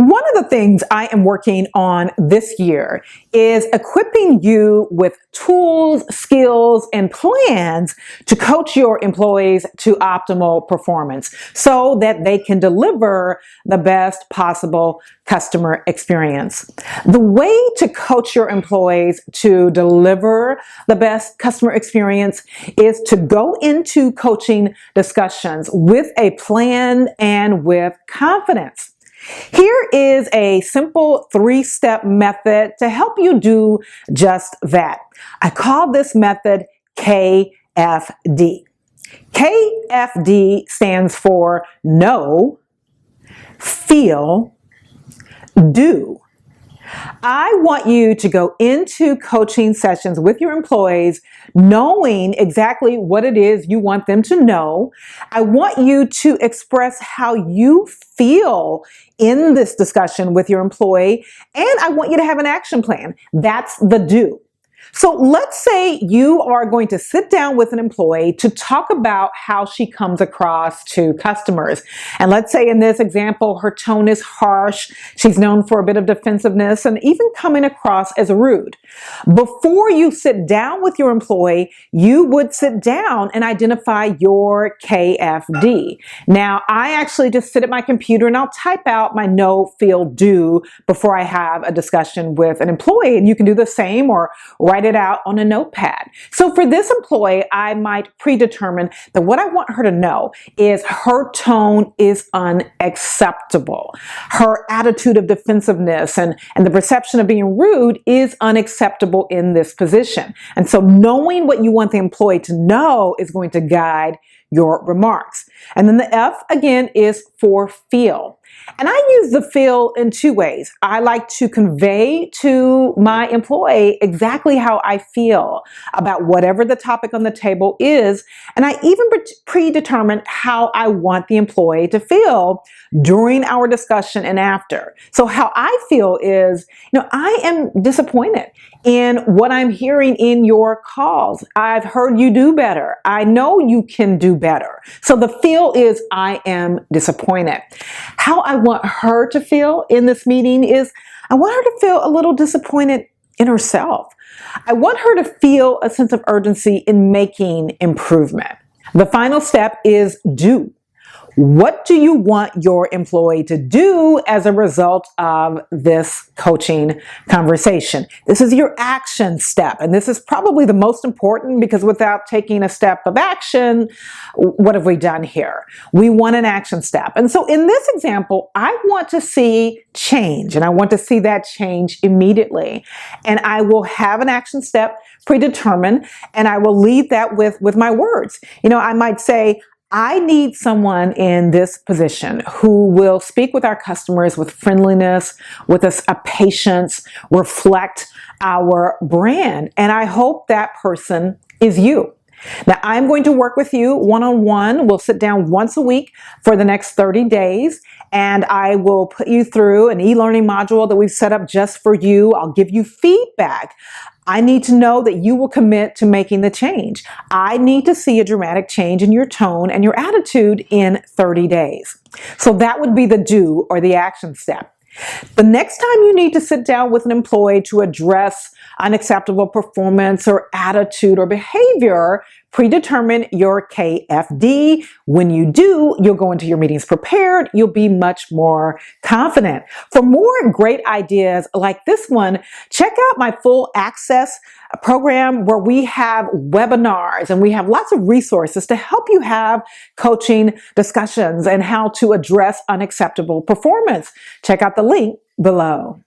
One of the things I am working on this year is equipping you with tools, skills, and plans to coach your employees to optimal performance so that they can deliver the best possible customer experience. The way to coach your employees to deliver the best customer experience is to go into coaching discussions with a plan and with confidence. Here is a simple 3-step method to help you do just that. I call this method KFD. KFD stands for know, feel, do. I want you to go into coaching sessions with your employees knowing exactly what it is you want them to know. I want you to express how you feel in this discussion with your employee, and I want you to have an action plan. That's the do. So let's say you are going to sit down with an employee to talk about how she comes across to customers. And let's say in this example, her tone is harsh. She's known for a bit of defensiveness and even coming across as rude. Before you sit down with your employee, you would sit down and identify your KFD. Now, I actually just sit at my computer and I'll type out my know, feel, do before I have a discussion with an employee. And you can do the same or write it out on a notepad. So for this employee, I might predetermine that what I want her to know is her tone is unacceptable. Her attitude of defensiveness and the perception of being rude is unacceptable in this position. And so knowing what you want the employee to know is going to guide your remarks. And then the F again is for feel. And I use the feel in 2 ways. I like to convey to my employee exactly how I feel about whatever the topic on the table is. And I even predetermine how I want the employee to feel during our discussion and after. So how I feel is, I am disappointed in what I'm hearing in your calls. I've heard you do better. I know you can do better. So the feel is I am disappointed. How I want her to feel in this meeting is I want her to feel a little disappointed in herself. I want her to feel a sense of urgency in making improvement. The final step is do. What do you want your employee to do as a result of this coaching conversation? This is your action step, and this is probably the most important because without taking a step of action, what have we done here? We want an action step. And so in this example, I want to see change, and I want to see that change immediately. And I will have an action step predetermined, and I will lead that with my words. I might say, I need someone in this position who will speak with our customers with friendliness, with a patience, reflect our brand. And I hope that person is you. Now, I'm going to work with you one-on-one. We'll sit down once a week for the next 30 days, and I will put you through an e-learning module that we've set up just for you. I'll give you feedback. I need to know that you will commit to making the change. I need to see a dramatic change in your tone and your attitude in 30 days. So that would be the do or the action step. The next time you need to sit down with an employee to address unacceptable performance or attitude or behavior, predetermine your KFD. When you do, you'll go into your meetings prepared. You'll be much more confident. For more great ideas like this one, check out my full access program where we have webinars and we have lots of resources to help you have coaching discussions and how to address unacceptable performance. Check out the link below.